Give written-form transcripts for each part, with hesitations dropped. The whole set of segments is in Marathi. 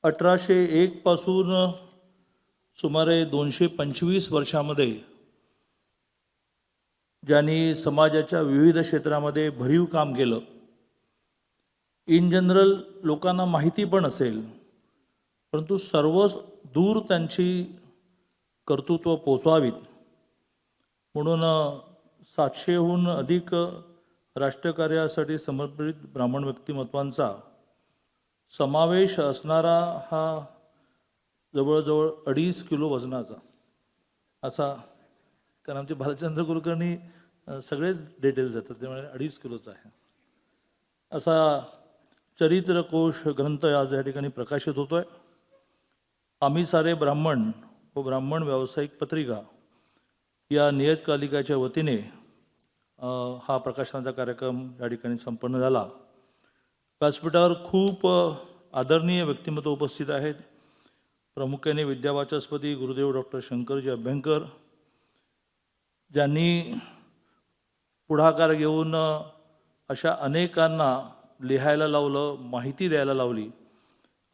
1801 पासून सुमारे 225 वर्षामध्ये ज्यांनी समाजाच्या विविध क्षेत्रामध्ये भरीव काम केलं, इन जनरल लोकांना माहिती पण असेल, परंतु सर्व दूर त्यांची कर्तृत्व पोचवावीत म्हणून 700हून अधिक राष्ट्रकार्यासाठी समर्पित ब्राह्मण व्यक्तिमत्वांचा समावेश असणारा हा जवळजवळ 2.5 किलो वजनाचा असा, कारण आमचे भालचंद्र कुलकर्णी सगळेच डिटेल्स देतात, त्यामुळे 2.5 किलोचा आहे असा चरित्रकोश ग्रंथ आज या ठिकाणी प्रकाशित होतोय. आम्ही सारे ब्राह्मण व ब्राह्मण व्यावसायिक पत्रिका या नियतकालिकाच्या वतीने हा प्रकाशनाचा कार्यक्रम या ठिकाणी संपन्न झाला. व्यासपीठावर खूप आदरणीय व्यक्तिमत्व उपस्थित आहेत. प्रामुख्याने विद्यावाचस्पती गुरुदेव डॉक्टर शंकरजी अभ्यंकर, ज्यांनी पुढाकार घेऊन अशा अनेकांना लिहायला लावलं, माहिती द्यायला लावली,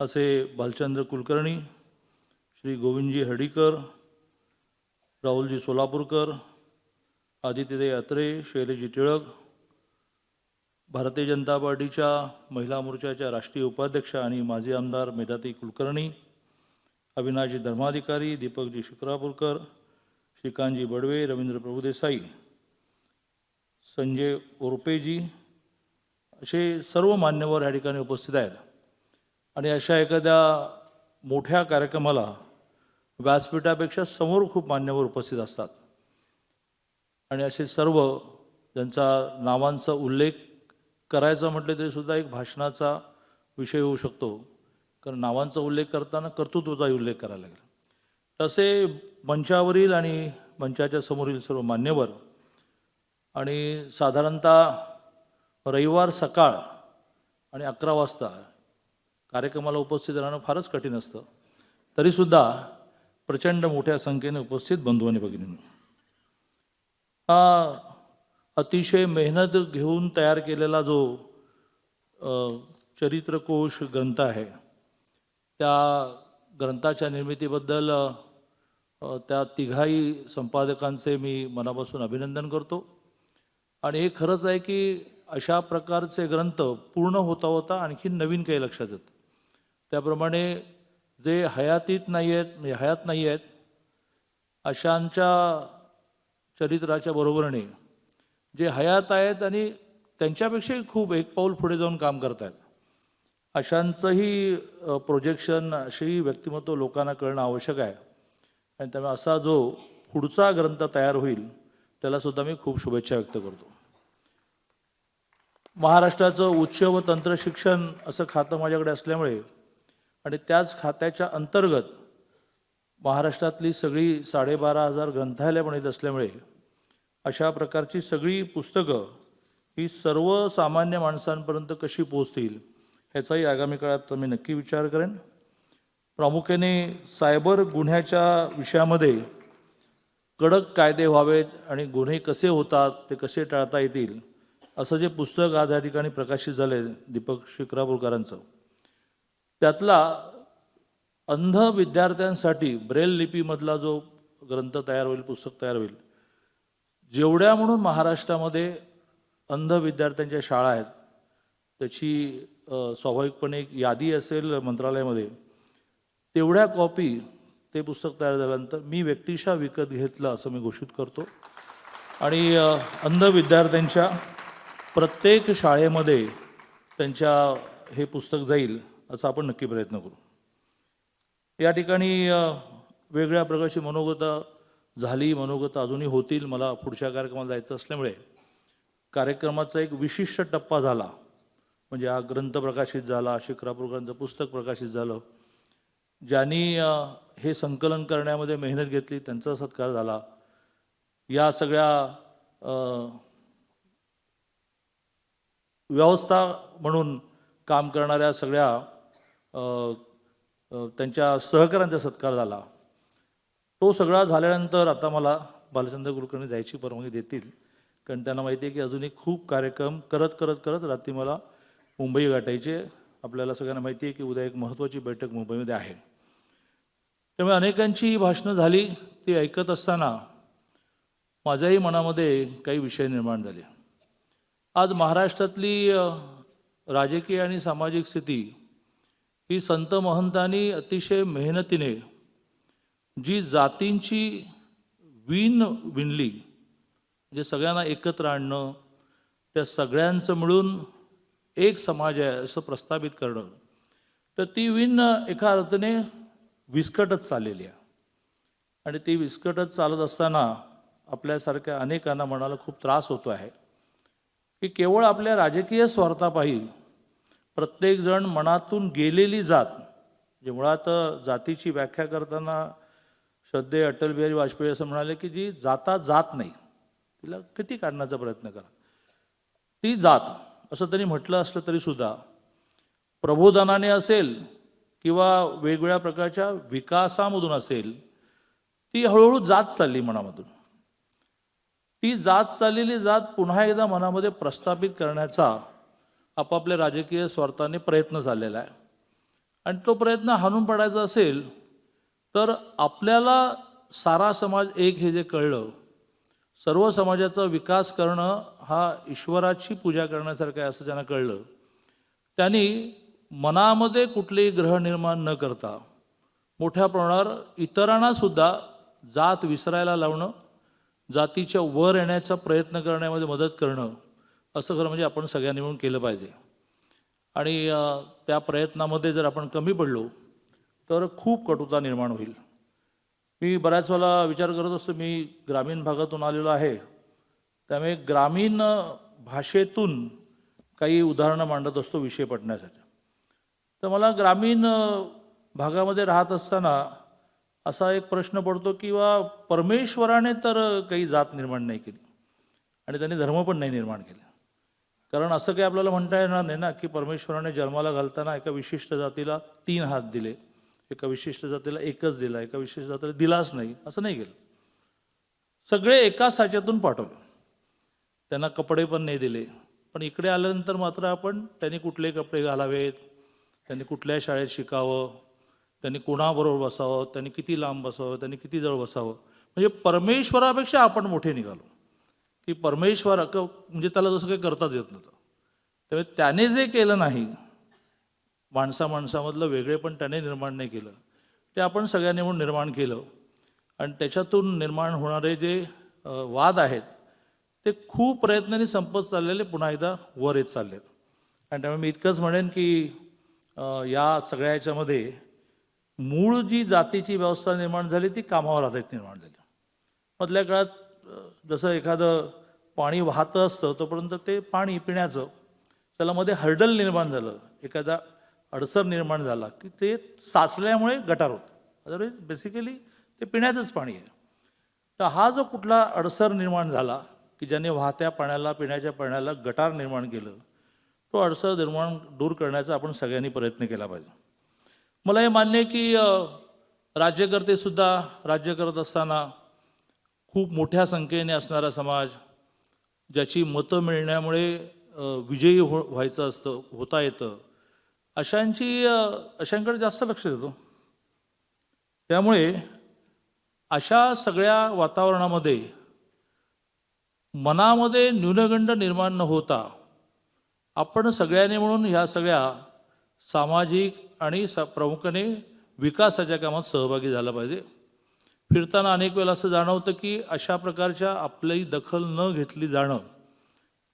असे भालचंद्र कुलकर्णी, श्री गोविंदजी हर्डीकर, राहुलजी सोलापूरकर, आदित्यदेव अत्रे, शैलेजी टिळक, भारतीय जनता पार्टीच्या महिला मोर्चाच्या राष्ट्रीय उपाध्यक्षा आणि माजी आमदार मेधाताई कुलकर्णी, अविनाशजी धर्माधिकारी, दीपकजी शिक्रापूरकर, श्रीकांतजी बडवे, रवींद्र प्रभुदेसाई, संजय ओरपेजी, असे सर्व मान्यवर या ठिकाणी उपस्थित आहेत. आणि अशा एखाद्या मोठ्या कार्यक्रमाला व्यासपीठापेक्षा समोर खूप मान्यवर उपस्थित असतात आणि असे सर्व ज्यांचा नावांचा उल्लेख करायचा म्हटले तरी सुद्धा एक भाषणाचा विषय होऊ शकतो, कारण नावांचा उल्लेख करताना कर्तृत्वाचा उल्लेख करायला लागेल. तसे मंचावरील आणि मंचाच्या समोरील सर्व मान्यवर आणि साधारणतः रविवार सकाळ आणि 11 वाजता कार्यक्रमाला उपस्थित राहणं फारच कठीण असतं, तरीसुद्धा प्रचंड मोठ्या संख्येने उपस्थित बंधू आणि भगिनींनो, हा अतिशय मेहनत घेऊन तयार केलेला जो चरित्रकोश ग्रंथ आहे, त्या ग्रंथाच्या निर्मितीबद्दल त्या तिघाही संपादकांचे मी मनापासून अभिनंदन करतो. आणि हे खरंच आहे की अशा प्रकारचे ग्रंथ पूर्ण होता होता आणखी नवीन काही लक्षात येतं. त्याप्रमाणे जे हयातीत नाही आहेत, म्हणजे हयात नाही आहेत, अशांच्या चरित्राच्या बरोबरीने जे हयात आहेत आणि त्यांच्यापेक्षाही खूप एक पाऊल पुढे जाऊन काम करत आहेत, अशांचंही प्रोजेक्शन, असेही व्यक्तिमत्व लोकांना कळणं आवश्यक आहे. आणि त्यामुळे असा जो पुढचा ग्रंथ तयार होईल त्यालासुद्धा मी खूप शुभेच्छा व्यक्त करतो. महाराष्ट्राचं उच्च व तंत्र शिक्षण असं खातं माझ्याकडे असल्यामुळे आणि त्याच खात्याच्या अंतर्गत महाराष्ट्रातली सगळी 12,500 ग्रंथालय पण येत असल्यामुळे अशा प्रकारची सगळी पुस्तकं ही सर्वसामान्य माणसांपर्यंत कशी पोहोचतील ह्याचाही आगामी काळात मी नक्की विचार करेन. प्रामुख्याने सायबर गुन्ह्याच्या विषयामध्ये कडक कायदे व्हावेत आणि गुन्हे कसे होतात ते कसे टाळता येतील असं जे पुस्तक आज या ठिकाणी प्रकाशित झाले दीपक शिक्रापूरकरांचं, त्यातला अंध विद्यार्थ्यांसाठी ब्रेल लिपीमधला जो ग्रंथ तयार होईल, पुस्तक तयार होईल, जेवढ्या म्हणून महाराष्ट्रामध्ये अंध विद्यार्थ्यांच्या शाळा आहेत त्याची स्वाभाविकपणे एक यादी असेल मंत्रालयामध्ये, तेवढ्या कॉपी ते पुस्तक तयार झाल्यानंतर मी व्यक्तिशः विकत घेतलं असं मी घोषित करतो. आणि अंध विद्यार्थ्यांच्या प्रत्येक शाळेमध्ये त्यांच्या हे पुस्तक जाईल असा आपण नक्की प्रयत्न करू. या ठिकाणी वेगळ्या प्रकारची मनोगतं झाली, मनोगतं अजूनही होतील. मला पुढच्या कार्यक्रमाला जायचं असल्यामुळे कार्यक्रमाचा एक विशिष्ट टप्पा झाला, म्हणजे हा ग्रंथ प्रकाशित झाला, शिक्रापूरकरांचं पुस्तक प्रकाशित झालं, ज्यांनी हे संकलन करण्यामध्ये मेहनत घेतली त्यांचा सत्कार झाला. या सगळ्या व्यवस्था म्हणून काम करणाऱ्या सगळ्या त्यांच्या सहकाऱ्यांचा सत्कार झाला. तो सगळा झाल्यानंतर आता मला भालचंद्र कुलकर्णी जायची परवानगी देतील, कारण त्यांना माहिती आहे की अजूनही खूप कार्यक्रम करत रात्री मला मुंबई गाठायचे. आपल्याला सगळ्यांना माहिती आहे की उद्या एक महत्त्वाची बैठक मुंबईमध्ये आहे. त्यामुळे अनेकांची ही भाषणं झाली, ती ऐकत असताना माझ्याही मनामध्ये काही विषय निर्माण झाले. आज महाराष्ट्रातली राजकीय आणि सामाजिक स्थिती ही संत महंतांनी अतिशय मेहनतीने जी जातींची विणली, म्हणजे सगळ्यांना एकत्र आणणं, त्या सगळ्यांचं मिळून एक समाज आहे असं प्रस्थापित करणं, तर ती विण एका अर्थाने विस्कटत चाललेली आहे. आणि ती विस्कटत चालत असताना आपल्यासारख्या अनेकांना मनाला खूप त्रास होतो आहे की केवळ आपल्या राजकीय स्वार्थापायी प्रत्येकजण मनातून गेलेली जात, जे मुळात जातीची व्याख्या करताना श्रद्धेय अटल बिहारी वाजपेयी असं म्हणाले की जी जाता जात नाही तिला किती काढण्याचा प्रयत्न करा, ती जात असं त्यांनी म्हटलं असलं तरी सुद्धा प्रबोधनाने असेल किंवा वेगवेगळ्या प्रकारच्या विकासामधून असेल, ती हळूहळू जात चालली मनामधून. ती जात चाललेली जात पुन्हा एकदा मनामध्ये प्रस्थापित करण्याचा आपापल्या राजकीय स्वार्थाने प्रयत्न चाललेला आहे. आणि तो प्रयत्न हाणून पाडायचा असेल तर आपल्याला सारा समाज एक हे जे कळलं, सर्व समाजाचा विकास करणं हा ईश्वराची पूजा करण्यासारखं आहे असं ज्यांना कळलं, त्यांनी मनामध्ये कुठलेही ग्रह निर्माण न करता मोठ्या प्रमाणावर इतरांना सुद्धा जात विसरायला लावणं, जातीच्या वर येण्याचा प्रयत्न करण्यामध्ये मदत करणं, असं खरं म्हणजे आपण सगळ्यांनी मिळून केलं पाहिजे. आणि त्या प्रयत्नामध्ये जर आपण कमी पडलो तर खूप कटुता निर्माण होईल. मी बऱ्याच वेळा विचार करत असतो, मी ग्रामीण भागातून आलेलो आहे, त्यामुळे ग्रामीण भाषेतून काही उदाहरणं मांडत असतो विषय पटण्यासाठी. तर मला ग्रामीण भागामध्ये राहत असताना असा एक प्रश्न पडतो की परमेश्वराने तर काही जात निर्माण नाही केली आणि त्यांनी धर्म पण नाही निर्माण केले. कारण असं काही आपल्याला म्हणता येणार नाही ना की परमेश्वराने जन्माला घालताना एका विशिष्ट जातीला 3 हात दिले, एका विशिष्ट जातीला 1च दिला, एका विशिष्ट जातीला दिलाच नाही, असं नाही केलं. सगळे एका साच्यातून पाठवले, त्यांना कपडे पण नाही दिले. पण इकडे आल्यानंतर मात्र आपण त्यांनी कुठले कपडे घालावेत, त्यांनी कुठल्या शाळेत शिकावं, त्यांनी कोणाबरोबर बसावं, त्यांनी किती लांब बसावं, त्यांनी किती जवळ बसावं, म्हणजे परमेश्वरापेक्षा आपण मोठे निघालो की परमेश्वर म्हणजे त्याला जसं काही करताच येत नव्हतं. त्यामुळे त्याने जे केलं नाही, माणसामधलं वेगळे पण त्याने निर्माण नाही केलं, ते आपण सगळ्यांनी म्हणून निर्माण केलं. आणि त्याच्यातून निर्माण होणारे जे वाद आहेत ते खूप प्रयत्नांनी संपत चाललेले पुन्हा एकदा वर येत चाललेत. आणि त्यामुळे मी इतकंच म्हणेन की या सगळ्या याच्यामध्ये मूळ जी जातीची व्यवस्था निर्माण झाली ती कामावर आधारित निर्माण झाली. मधल्या काळात जसं एखादं पाणी वाहतं असतं तोपर्यंत ते पाणी पिण्याचं, त्याला मध्ये हर्डल निर्माण झालं, एखादा अडसर निर्माण झाला की ते साचल्यामुळे गटार होतं. अदरवाईज बेसिकली ते पिण्याचंच पाणी आहे. तर हा जो कुठला अडसर निर्माण झाला की ज्याने वाहत्या पाण्याला, पिण्याच्या पाण्याला गटार निर्माण केलं, तो अडसर निर्माण दूर करण्याचा आपण सगळ्यांनी प्रयत्न केला पाहिजे. मला हे मान्य आहे की राज्यकर्तेसुद्धा राज्य करत असताना खूप मोठ्या संख्येने असणारा समाज, ज्याची मतं मिळण्यामुळे विजयी व्हायचं असतं, होता येतं, अशांकडे जास्त लक्ष देतो. त्यामुळे अशा सगळ्या वातावरणामध्ये मनामध्ये न्यूनगंड निर्माण न होता आपण सगळ्यांनी म्हणून ह्या सगळ्या सामाजिक आणि प्रमुखाने विकासाच्या कामात सहभागी झाला पाहिजे. फिरताना अनेक वेळेला असं जाणवतं की अशा प्रकारच्या आपली दखल न घेतली जाणं,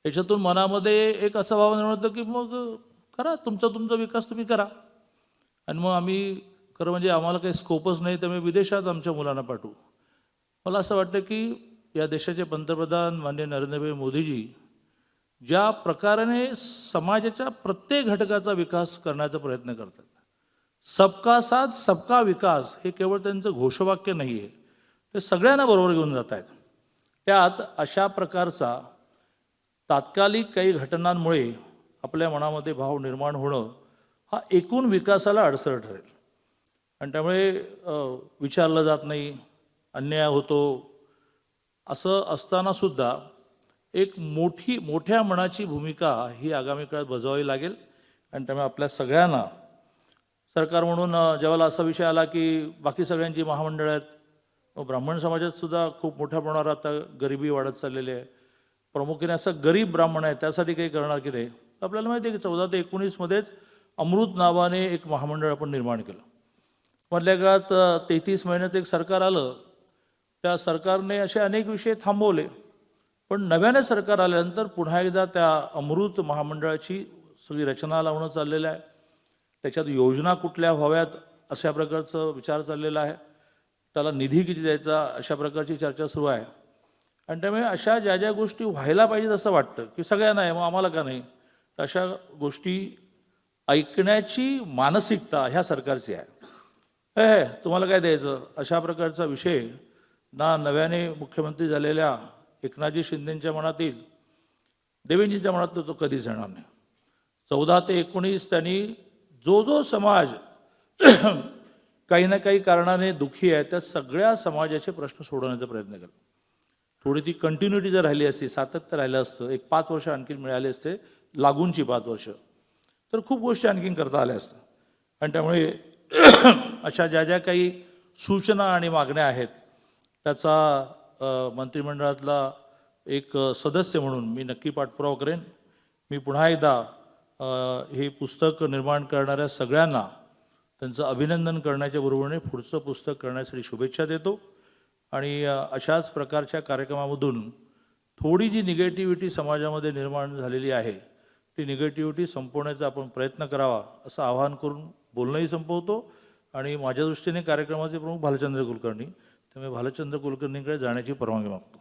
याच्यातून मनामध्ये एक असा भाव निर्माण होतो की मग करा तुमचा विकास तुम्ही करा, आणि मग आम्ही खरं म्हणजे आम्हाला काही स्कोपच नाही त्यामुळे विदेशात आमच्या मुलांना पाठवू. मला असं वाटतं की या देशाचे पंतप्रधान माननीय नरेंद्रभाई मोदीजी ज्या प्रकाराने समाजाच्या प्रत्येक घटकाचा विकास करण्याचा प्रयत्न करतात, सबका साथ सबका विकास हे केवळ त्यांचं घोषवाक्य नाही आहे, ते सगळ्यांना बरोबर घेऊन जात आहेत. त्यात अशा प्रकारचा तात्कालिक काही घटनांमुळे आपल्या मनामध्ये भाव निर्माण होणं हा एकूण विकासाला अडसर ठरेल. आणि त्यामुळे विचारलं जात नाही, अन्याय होतो, असं असतानासुद्धा एक मोठ्या मनाची भूमिका ही आगामी काळात बजावावी लागेल. आणि त्यामुळे आपल्या सगळ्यांना सरकार म्हणून ज्यावेळेला असा विषय आला की बाकी सगळ्यांची महामंडळं आहेत, ब्राह्मण समाजात सुद्धा खूप मोठ्या प्रमाणावर आता गरिबी वाढत चाललेली आहे, प्रामुख्याने असं गरीब ब्राह्मण आहे त्यासाठी काही करणार की नाही. आपल्याला माहिती आहे की 14 ते 19मध्येच अमृत नावाने एक महामंडळ आपण निर्माण केलं. मधल्या काळात 33 महिन्याचं एक सरकार आलं, त्या सरकारने असे अनेक विषय थांबवले, पण नव्याने सरकार आल्यानंतर पुन्हा एकदा त्या अमृत महामंडळाची सगळी रचना लावणं चाललेलं आहे. त्याच्यात योजना कुठल्या व्हाव्यात अशा प्रकारचं विचार चाललेला आहे, त्याला निधी किती द्यायचा अशा प्रकारची चर्चा सुरू आहे. आणि त्यामुळे अशा ज्या ज्या गोष्टी व्हायला पाहिजेत असं वाटतं की सगळ्यांना आहे, मग आम्हाला का नाही, अशा गोष्टी ऐकण्याची मानसिकता ह्या सरकारची आहे. हे तुम्हाला काय द्यायचं अशा प्रकारचा विषय ना नव्याने मुख्यमंत्री झालेल्या एकनाथजी शिंदेंच्या मनात येईल, देवेंद्रजींच्या मनात तो कधीच येणार नाही. 14 ते 19 त्यांनी जो समाज काही ना काही कारणाने दुःखी आहे त्या सगळ्या समाजाचे प्रश्न सोडवण्याचा प्रयत्न केला. थोडी ती कंटिन्युटी जर राहिली असती, सातत्य राहिलं असतं, एक 5 वर्ष आणखी मिळाले असते, लागूनची 5 वर्ष, तर खूप गोष्टी आणखीन करता आल्या असत्या. आणि त्यामुळे अशा ज्या ज्या काही सूचना आणि मागण्या आहेत त्याचा मंत्रिमंडळातला एक सदस्य म्हणून मी नक्की पाठपुरावा करेन. मी पुन्हा एकदा हे पुस्तक निर्माण करणाऱ्या सगळ्यांना त्यांचं अभिनंदन करण्याच्या बरोबरीने पुढचं पुस्तक करण्यासाठी शुभेच्छा देतो. आणि अशाच प्रकारच्या कार्यक्रमामधून थोडी जी निगेटिव्हिटी समाजामध्ये निर्माण झालेली आहे ती निगेटिव्हिटी संपवण्याचा आपण प्रयत्न करावा असं आवाहन करून बोलणंही संपवतो. आणि माझ्या दृष्टीने कार्यक्रमाचे प्रमुख भालचंद्र कुलकर्णी, त्यामुळे भालचंद्र कुलकर्णींकडे जाण्याची परवानगी मागतो.